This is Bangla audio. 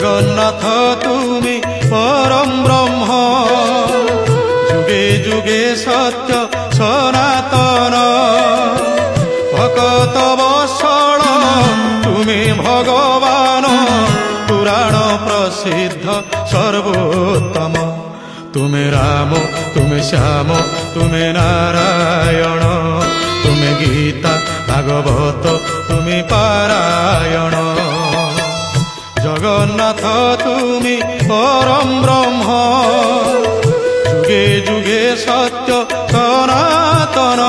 জগন্নাথ তুমি পরম ব্রহ্ম, যুগে যুগে সত্য সনাতন। ভকত বৎসল তুমি ভগবান, পুরাণ প্রসিদ্ধ সর্বোত্তম। তুমি রাম, তুমি শ্যাম, তুমি নারায়ণ, তুমি গীতা ভাগবত, তুমি পারায়ণ। জগন্নাথ তুমি পরম ব্রহ্ম, যুগে যুগে সত্য সনাতন।